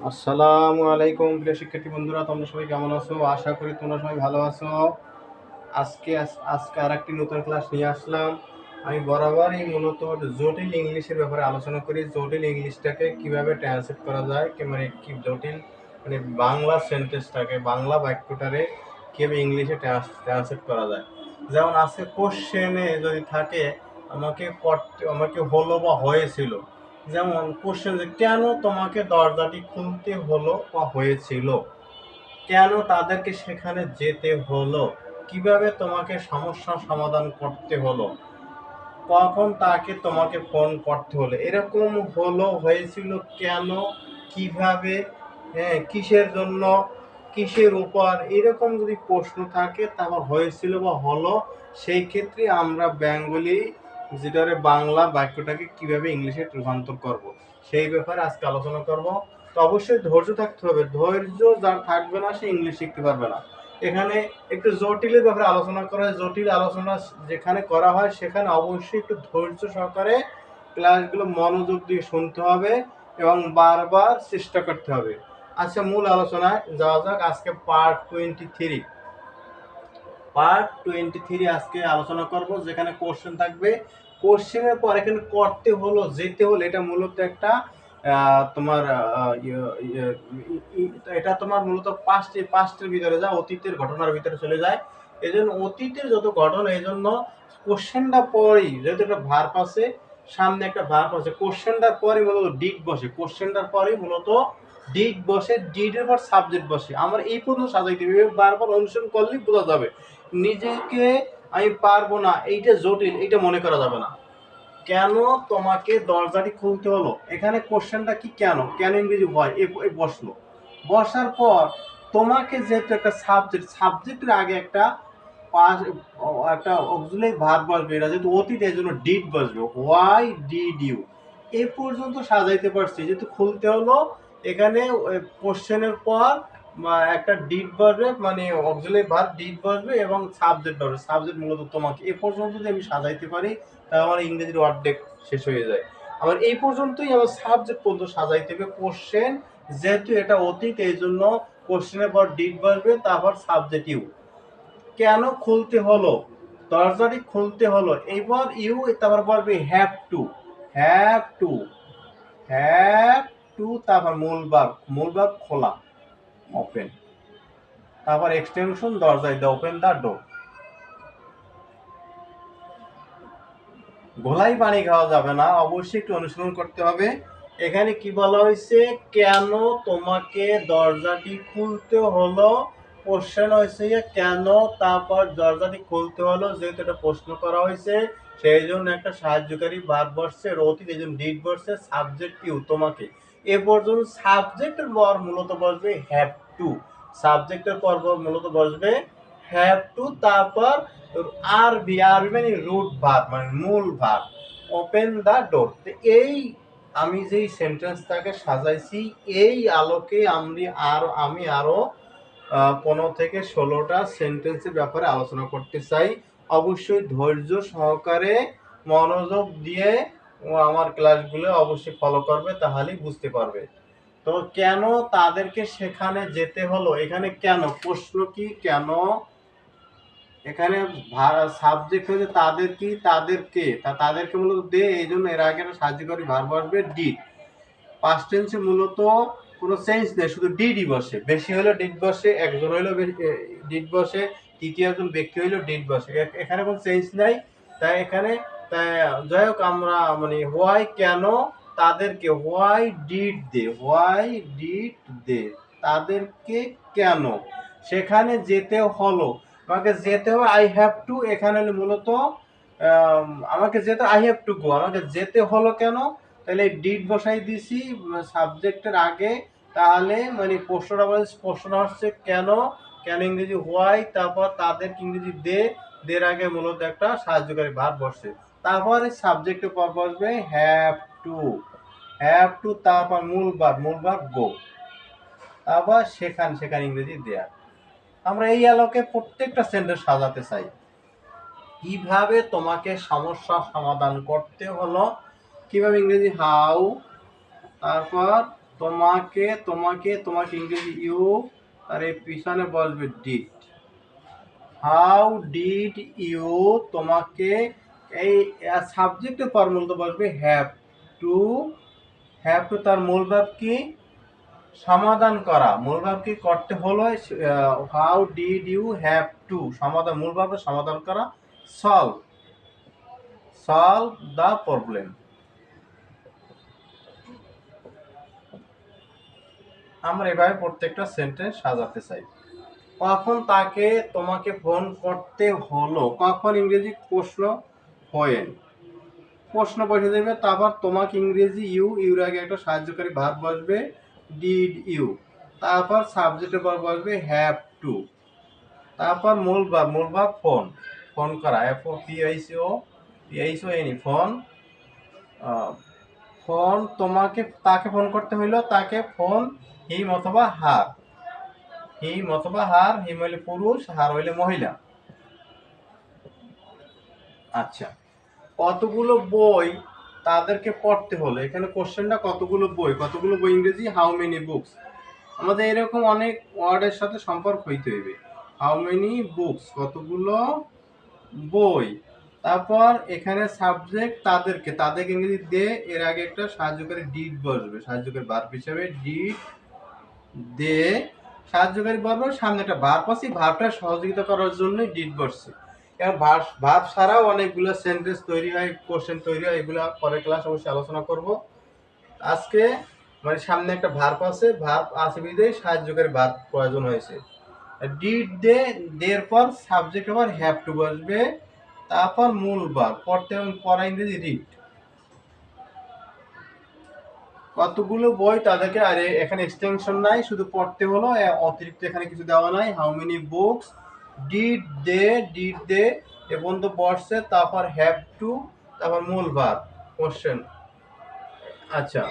আসসালামু আলাইকুম প্রিয় শিক্ষার্থী বন্ধুরা, তোমরা সবাই কেমন আছো? আশা করি তোমরা সবাই ভালো আছো। আজকে আর একটি নতুন ক্লাস নিয়ে আসলাম। আমি বরাবরই মূলত জটিল ইংলিশের ব্যাপারে আলোচনা করি। জটিল ইংলিশটাকে কিভাবে ট্রান্সলেট করা যায়, মানে কি জটিল, মানে বাংলা সেন্টেন্সটাকে, বাংলা বাক্যটারে কিভাবে ইংলিশে ট্রান্সলেট করা যায়। যেমন আজকে কোশ্চেনে যদি থাকে আমাকে হলো বা হয়েছিল, যেমন কোশ্চেন যে কেন তোমাকে দরজাটি খুলতে হলো বা হয়েছিল, কেন তাদেরকে সেখানে যেতে হলো, কিভাবে তোমাকে সমস্যার সমাধান করতে হলো, কখন তাকে তোমাকে ফোন করতে হলো, এরকম হলো, হয়েছিল, কেন, কিভাবে, হ্যাঁ, কিসের জন্য, কিসের উপর, এরকম যদি প্রশ্ন থাকে তারপর হয়েছিল বা হলো, সেই ক্ষেত্রে আমরা বেঙ্গলি যেটারে বাংলা বাক্যটাকে কিভাবে ইংলিশে রূপান্তর করব, সেই ব্যাপারে আজকে আলোচনা করব। তো অবশ্যই ধৈর্য থাকতে হবে, ধৈর্য যার থাকবে না সে ইংলিশ শিখতে পারবে না। এখানে একটু জটিলের ব্যাপারে আলোচনা করা হয়, জটিল আলোচনা যেখানে করা হয় সেখানে অবশ্যই একটু ধৈর্য সহকারে ক্লাসগুলো মনোযোগ দিয়ে শুনতে হবে এবং বারবার চেষ্টা করতে হবে। আচ্ছা, মূল আলোচনায় যাওয়া যাক। আজকে পার্ট 23 আজকে আলোচনা করব, যেখানে কোশ্চেন থাকবে। কোশ্চেনের পর এখানে করতে হলো, যেতে হলো, এটা মূলত একটা তোমার এটা তোমার মূলত পাস্টের ভিতরে যায়, অতীতের ঘটনার ভিতরে চলে যায়। এই জন্য অতীতের যত ঘটনা, এই জন্য কোশ্চেনটা পরেই, যেহেতু একটা ভার্ব আছে, সামনে একটা ভার্ব আছে, কোশ্চেনটার পরে মূলত ডিড বসে, কোশ্চেনটার পরে মূলত ডিড বসে, ডিডের পর সাবজেক্ট বসে। আমরা এই পর্যন্ত সাজাইতে হবে, বারবার অনুসরণ করলেই বোঝা যাবে। নিজেকে আমি পারবো না, এইটা জটিল, এইটা মনে করা যাবে না। কেন তোমাকে দরজাটি খুলতে হলো, এখানে কোশ্চেনটা কি, কেন, কেন ইংরেজি হয়, বসলো, বসার পর তোমাকে যেহেতু একটা সাবজেক্টের আগে একটা একটা অক্সিলারি ভার্ব বসবে, এটা যেহেতু অতীত এই জন্য ডিড বসবে, হোয়াই ডিড ইউ, এ পর্যন্ত সাজাইতে পারছি। যেহেতু খুলতে হলো, এখানে কোশ্চেনের পর একটা ডিড বসবে, মানে অক্সিলারি ভার্ব ডিড বসবে এবং সাবজেক্ট বসবে, সাবজেক্ট মূলত তোমাকে। এ পর্যন্ত যদি আমি সাজাইতে পারি তাহলে আমার ইংরেজির অর্ধেক শেষ হয়ে যায়। আমার এই পর্যন্তই আমার সাবজেক্ট পর্যন্ত সাজাইতে হবে। কোশ্চেন যেহেতু এটা অতীত, এই জন্য কোশ্চেনের পর ডিড বসবে, তারপর সাবজেক্ট ইউ। কেন খুলতে হলো, দরজাটি খুলতে হলো, এইবার ইউ, তারপর বলবে have to, have to, have to, তারপর মূল ভার্ব খোলা, ওপেন, তারপর এক্সটেনশন দরজায় দাও, ওপেন দা ডোর। গোলাই পানি খাওয়া যাবে না, অবশ্যই একটু অনুসরণ করতে হবে। এখানে কি বলা হয়েছে, কেন তোমাকে দরজাটি খুলতে হলো, কোশ্চেন হয়েছে কেন, তারপর দরজাটি খুলতে হলো, যেহেতু এটা প্রশ্ন করা হয়েছে সেই জন্য একটা সাহায্যকারী ভার্ব বসছে, অতীত এই জন্য ডিড বসছে, সাবজেক্ট ইউ, তোমাকে। এ পর্যন্ত সাবজেক্টের পর মূলত বসবে হ্যাভ টু, সাবজেক্টের পর মূলত বসবে হ্যাভ টু, তারপর আরবি, আরবি মানে রুট ভার্ব, মানে মূল ভার্ব, ওপেন দা ডোর। এই আমি যেই সেন্টেন্সটাকে সাজাইছি, এই আলোকে আমি আরো 15 থেকে 16টা সেন্টেন্সের ব্যাপারে আলোচনা করতে চাই। অবশ্যই ধৈর্য সহকারে মনোযোগ দিয়ে আমার ক্লাসগুলো অবশ্যই ফলো করবে, তাহলেই বুঝতে পারবে। তো কেন তাদেরকে সেখানে যেতে হলো, এখানে কেন, প্রশ্ন কি, কেন, এখানে সাবজেক্ট হচ্ছে তাদের কি, তাদেরকে, তাদেরকে মূলত দে, এই জন্য এর আগে একটা সাহায্যকারী ভার্ব আসবে ডিড। পাস্ট টেন্সে মূলত কোনো চেঞ্জ নেই, শুধু ডিডই বসে, বেশি হলে ডিড বসে, একজন হইলেও ডিড বসে, তৃতীয় একজন ব্যক্তি হইলেও ডিড বসে, এখানে কোনো চেঞ্জ নাই। তাই এখানে যাই হোক, আমরা মানে হোয়াই, কেন তাদেরকে, হোয়াই ডিড দে, তাদেরকে কেন সেখানে যেতে হলো, আমাকে যেতে হবে, আই হ্যাভ টু, এখানে মূলত আমাকে যেতে, আই হ্যাভ টু গো, আমাকে যেতে হলো কেন, তাহলে ডিড বসাই দিছি সাবজেক্টের আগে, তাহলে মানে প্রশ্নটা হচ্ছে কেন, কেন ইংরেজি হোয়াই, তারপর তাদের ইংরেজি দে, দের আগে মূলত একটা সাহায্যকারী ভার্ব বসছে, তারপরে সাবজেক্টের পর বসবে হ্যাভ টু, তারপর মূল ভার্ব গো, তারপর সেখানে ইংরেজি দেয়া। আমরা এই আলোকে প্রত্যেকটা সেন্টেন্স সাজাতে চাই। কিভাবে তোমাকে সমস্যার সমাধান করতে হলো, কিভাবে ইংরেজি হাউ, তারপর তোমাকে তোমাকে তোমাকে ইংরেজি ইউ, আর এই পিছনে বসবে ডিড। হাউ ডিড ইউ, তোমাকে এই সাবজেক্টের ফর্মুলা তো বসবে হ্যাভ টু। হ্যাভ টু তার মূল ভাব কি? সমাধান করা। মূল ভাব কি করতে হলো? How did you have to, সমাধান, মূল ভাবে সমাধান করা। Solve, solve the problem. আমরা এভাবে প্রত্যেকটা সেন্টেন্স সাজাতে চাই। কখন তাকে তোমাকে ফোন করতে হলো, কখন ইংরেজি প্রশ্ন হোয়েন, প্রশ্ন বসে দেবে। তারপর তোমাকে ইংরেজি ইউ, ইউর আগে একটা সাহায্যকারী ভার্ব বসবে ডিড ইউ। তারপর সাবজেক্টের পর বসবে হ্যাভ টু। তারপর মূল ভার্ব ফোন, ফোন করা, F O P I C O, N E, phone. Phone তোমাকে, তাকে ফোন করতে হইলো, তাকে ফোন হিম অথবা হার, হিম অথবা হার, হিম হইলে পুরুষ, হার হইলে মহিলা। আচ্ছা, কতগুলো বই তাদেরকে পড়তে হলো, এখানে কোশ্চেনটা কতগুলো বই, কতগুলো বই ইংরেজি হাউ মেনি বুকস। আমাদের এরকম অনেক ওয়ার্ডের সাথে সম্পর্ক হইতে হইবে। হাউ মেনি বুকস, কতগুলো বই। তারপর এখানে সাবজেক্ট তাদেরকে, তাদেরকে ইংরেজি দে, এর আগে একটা সাহায্যকারী ডিড বসবে, সাহায্যকারী ভার্ব হিসেবে ডিড দে, সাহায্যকারী ভার্ব, সামনে একটা ভার্ব আছে, ভার্বটা সহযোগিতা করার জন্য ডিড বসছে। এবং ভার্ব ছাড়াও অনেকগুলো সেন্টেন্স তৈরি হয়, কোশ্চেন তৈরি হয়, এগুলো পরের ক্লাস অবশ্যই আলোচনা করব। আজকে মানে সামনে একটা ভার্ব আছে, ভার্ব আছে বিধেই সাহায্যকারী ভার্ব প্রয়োজন হয়েছে। ডিড দে, দের পর সাবজেক্ট আবার হ্যাভ টু বসবে। তারপর মূল ভার্ব, পড়তে এবং পড়া ইংরেজি রিড। কতগুলো বই তাদেরকে, আরে এখানে এক্সটেনশন নাই, শুধু পড়তে হলো, অতিরিক্ত এখানে কিছু দেওয়া নাই। How many books did they এ পর্যন্ত পড়ছে, তারপর হ্যাভ টু, তারপর মূল ভার্ব কোশ্চেন। আচ্ছা,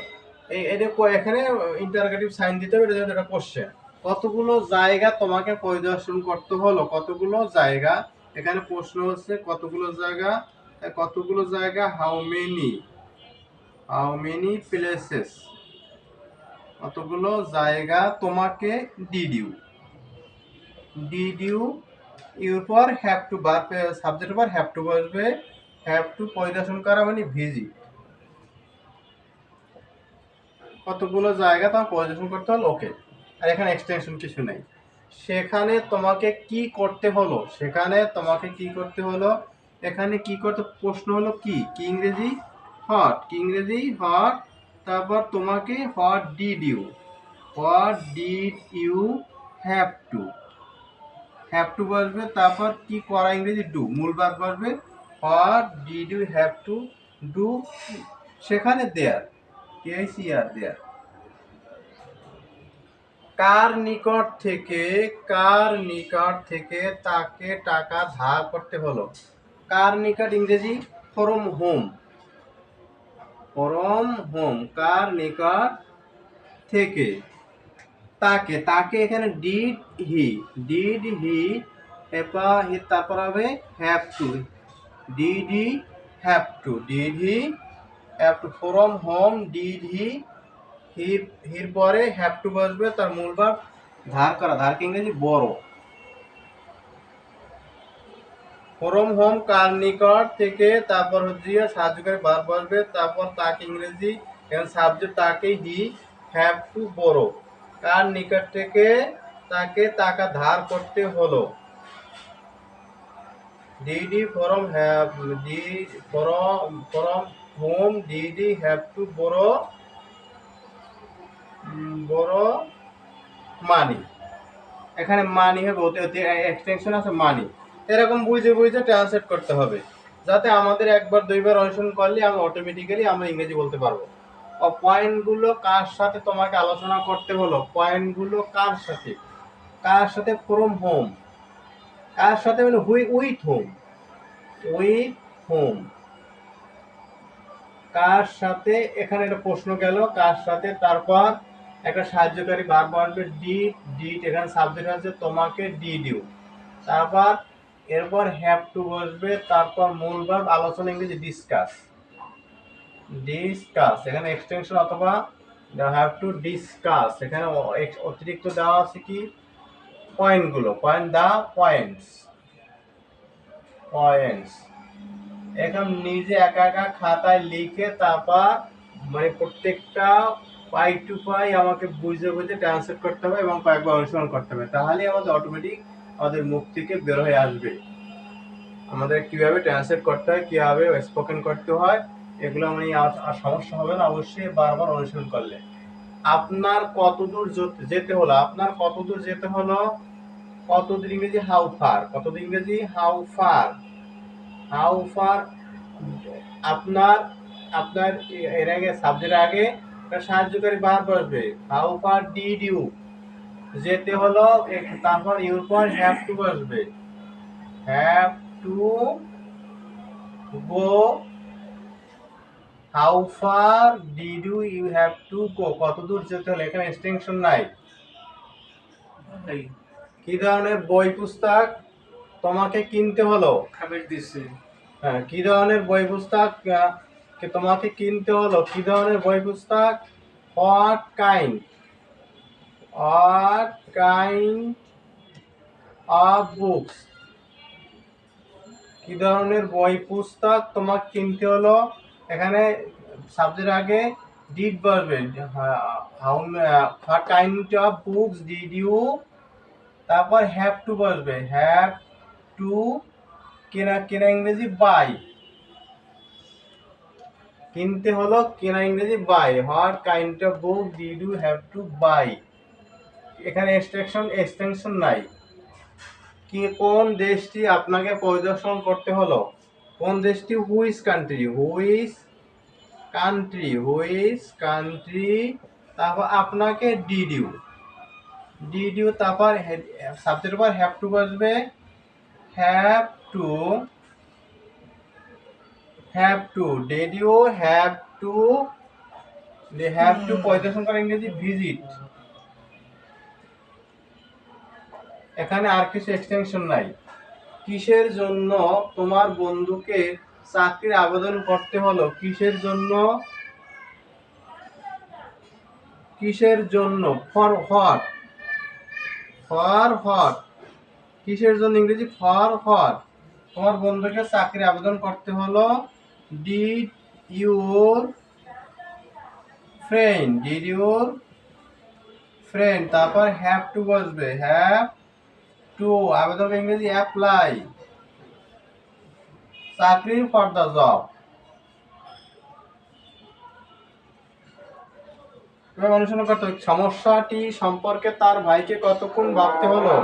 এটা এখানে ইন্টারোগেটিভ সাইন দিতে হবে, এটা কোশ্চেন। কতগুলো জায়গা তোমাকে পরিদর্শন করতে হলো, কতগুলো জায়গা, এখানে প্রশ্ন হচ্ছে কতগুলো জায়গা, কতগুলো জায়গা, হাউ মেনি প্লেসেস, কতগুলো জায়গা তোমাকে ডিড ইউ, ইউর পর হ্যাভ টু, ভার্ব সাবজেক্টের পর হ্যাভ টু বসবে। হ্যাভ টু পরিদর্শন করা মানে ভিজিট, কতগুলো জায়গা তোমার পরিদর্শন করতে হলো, ওকে। আর এখানে এক্সটেনশন কিছু নেই। সেখানে তোমাকে কি করতে হলো, সেখানে তোমাকে কি করতে হলো, এখানে কি করতে, প্রশ্ন হলো কি, কি ইংরেজি হট, কি ইংরেজি হট। তারপর তোমাকে what did you have to বসবে। তারপর কি করা ইংরেজি ডু, মূল ভার্ব বসবে। What did you have to do, সেখানে দেয়ার, দেয়ার। কার নিকট থেকে তাকে টাকা ধার করতে হলো। কার নিকট ইংরেজি ফ্রম হোম, কার নিকট থেকে, তাকে এখানে ডিড হি, তারপর হবে have to, did he have to from home, did হির পরে হ্যাভ টু বসবে, তার মূল ভাব ধার করা, ধারকে ইংরেজি বড়। ফ্রম হোম কার নিকট থেকে, তারপর হচ্ছে সাহায্যকারী ভার্ব বসবে, তারপর তাকে ইংরেজি, এখানে সাবজেক্ট তাকে হি, হ্যাভ টু বড়। কার নিকট থেকে তাকে টাকা ধার করতে হলো। DD from home, DD have to বড় মানি। এখানে মানি হবে, এক্সটেনশন আছে মানি। এরকম বুঝে ট্রান্সলেট করতে হবে, যাতে আমাদের একবার দুইবার অনুসরণ করলে আমরা অটোমেটিক্যালি আমরা ইংরেজি বলতে পারবো। পয়েন্টগুলো কার সাথে তোমাকে আলোচনা করতে হলো, পয়েন্টগুলো কার সাথে ফ্রম হোম, কার সাথে মানে উইথ হোম, কার সাথে, এখানে একটা প্রশ্ন গেল কার সাথে, তারপর একটা সাহায্যকারী ভার্ব আসবে ডিড, এখানে সাবজেক্ট আছে তোমাকে ডিড ইউ, তারপর এরপর হ্যাভ টু বসবে, তারপর মূল ভার্ব, আলোচনা ইংরেজি ডিসকাস, এখানে এক্সটেনশন অথবা হ্যাভ টু ডিসকাস, এখানে অতিরিক্ত দেওয়া আছে কি পয়েন্টগুলো, পয়েন্টস পয়েন্টস এখন নিজে একা একা খাতায় লিখে তারপর মানে প্রত্যেকটা পাই টু পাই আমাকে বুঝে বুঝে ট্রান্সলেট করতে হবে এবং কয়েকবার অনুসরণ করতে হবে, তাহলেই আমাদের অটোমেটিক আমাদের মুখ থেকে বের হয়ে আসবে। আমাদের কিভাবে ট্রান্সলেট করতে হয়, কিভাবে স্পোকেন করতে হয়, এগুলো মানে আর সমস্যা হবে না অবশ্যই বারবার অনুসরণ করলে। আপনার কতদূর যেতে হলো, আপনার কতদূর যেতে হলো, কতদূর ইংরেজি হাউ ফার, কতদূর ইংরেজি হাউ ফার, হাউ ফার। আপনার আপনার এর আগে সাবজেক্টের আগে একটা সাহায্যকারী ভার্ব বসবে, হাউ ফার ডিড ইউ, যেতে হলো, তারপর ইউর পর হ্যাভ টু বসবে, have to go, how far did you have to go, কত দূর যেতে হলো, এখানে এক্সটেনশন নাই। কি ধরনের বই পুস্তক তোমাকে কিনতে হলো, হ্যাঁ কি ধরনের বই পুস্তক তোমাকে কিনতে হলো, কি ধরনের বই পুস্তক, হোয়াট কাইন্ড অফ বুকস, কি ধরনের বই পুস্তক তোমাকে কিনতে হলো, এখানে সাবজেক্ট আগে ডিড বসবে, what kind of books did you, তারপর হ্যাভ টু বসবে, হ্যাভ টু, কেনা কেনা ইংরেজি বাই, কিনতে হলো কেনা ইংরেজি buy, what kind of book did you have to buy, এখানে এক্সটেনশন নাই। কি কোন দেশটি আপনাকে পরিদর্শন করতে হলো, কোন দেশটি, হুইচ কান্ট্রি, তারপর আপনাকে ডিড ইউ, তারপর সাবজেক্টের পর হ্যাভ টু বসবে, have to did you have to পরিদর্শন করে ইংরেজি ভিজিট, এখানে আর কিছু এক্সটেনশন নাই। কিসের জন্য তোমার বন্ধুকে চাকরির আবেদন করতে হলো, কিসের জন্য, ফর হোয়াট, কিসের জন্য ইংরেজি ফর হোয়াট, তোমার বন্ধুকে চাকরির আবেদন করতে হলো, ডিড ইউর ফ্রেন্ড, তারপর হ্যাভ টু বসবে, হ্যাভ টু, আবেদন ইংরেজি অ্যাপ্লাই, চাকরি ফর দ্য জব। অনুসরণ করতে হবে। সমস্যাটি সম্পর্কে তার ভাইকে কতক্ষণ ভাবতে হলো,